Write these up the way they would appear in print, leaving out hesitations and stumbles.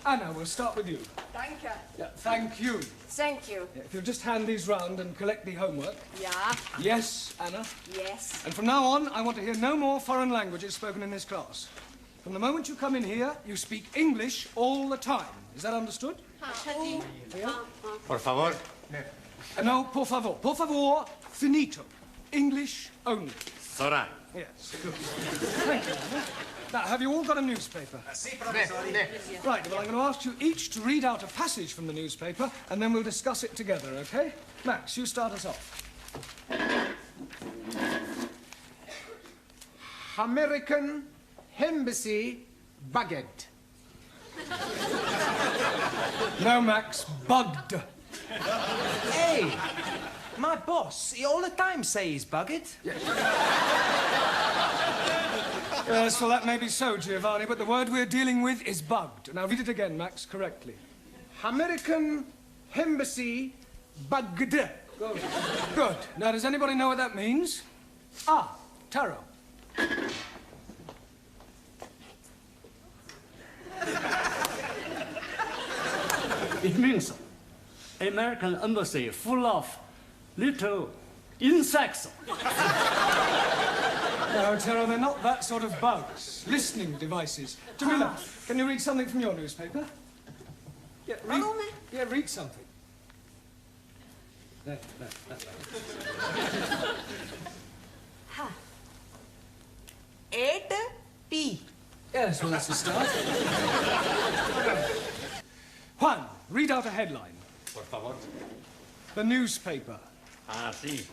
Anna, we'll start with you. Danke. Yeah, thank you. Thank you. Yeah, if you'll just hand these round and collect the homework. Ja. Yes, Anna. Yes. And from now on, I want to hear no more foreign languages spoken in this class. From the moment you come in here, you speak English all the time. Is that understood? Por favor. No, por favor. Por favor, finito. English only. Sora. Yes, good. Thank you, Anna. Now, have you all got a newspaper? Right, well, I'm going to ask you each to read out a passage from the newspaper, and then we'll discuss it together, okay? Max, you start us off. American Embassy bugged. No, Max, bugged. Hey, my boss, he all the time say he's bugged. Yes, well, that may be so, Giovanni, but the word we're dealing with is bugged. Now, read it again, Max, correctly. American Embassy bugged. Good. Good. Now, does anybody know what that means? Ah, Taro. It means American embassy full of little insects. No, Taro, they're not that sort of bugs. Listening devices. Jamila, can you read something from your newspaper? Yeah, read something. There. Ed P. Yes, well, that's a start. Juan, read out a headline. Por favor. The newspaper. Ah, sí.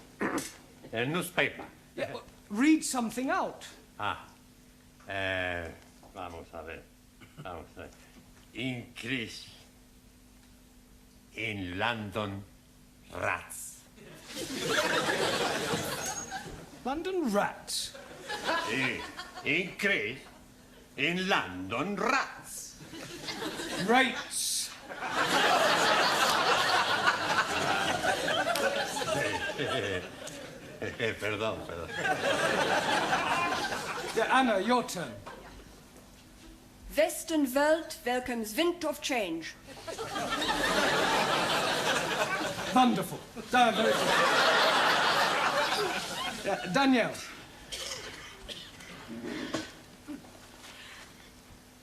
El newspaper. Yeah, well, read something out. Vamos a ver. Increase in London rats. London rats. Sí. Increase in London rats. Rates. Perdón. Yeah, Anna, your turn. Westenwelt welcomes wind of change. Wonderful. Very good. Yeah, Danielle.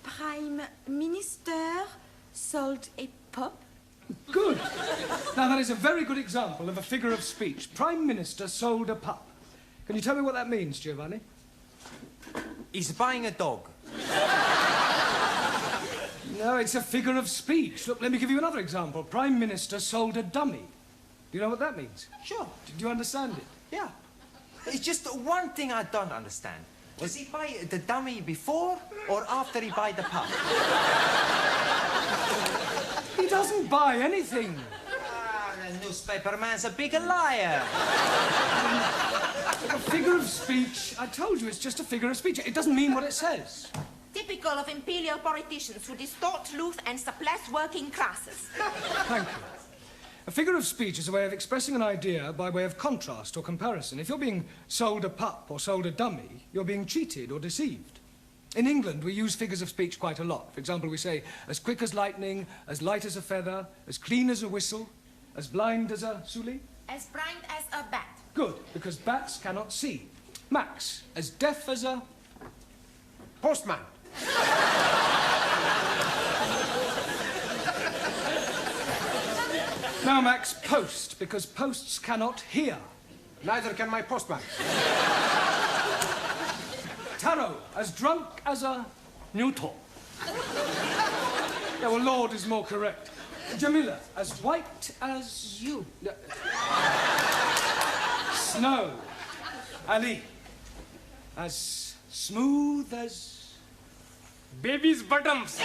Prime Minister sold a pup. Good. Now, that is a very good example of a figure of speech. Prime Minister sold a pup. Can you tell me what that means, Giovanni? He's buying a dog. No, it's a figure of speech. Look, let me give you another example. Prime Minister sold a dummy. Do you know what that means? Sure. Do you understand it? Yeah. It's just one thing I don't understand. Does he buy the dummy before or after he buy the pup? He doesn't buy anything. The newspaper man's a big liar. A figure of speech, I told you, it's just a figure of speech. It doesn't mean what it says. Typical of imperial politicians who distort truth and suppress working classes. Thank you. A figure of speech is a way of expressing an idea by way of contrast or comparison. If you're being sold a pup or sold a dummy, you're being cheated or deceived. In England, we use figures of speech quite a lot. For example, we say, as quick as lightning, as light as a feather, as clean as a whistle, as blind as a suli. As blind as a bat. Good, because bats cannot see. Max, as deaf as a... Postman. Now, Max, post, because posts cannot hear. Neither can my postman. Taro, as drunk as a... Neutral. Yeah, well, Lord is more correct. Jamila, as white as... You. Snow. Ali, as smooth as... Baby's bottoms.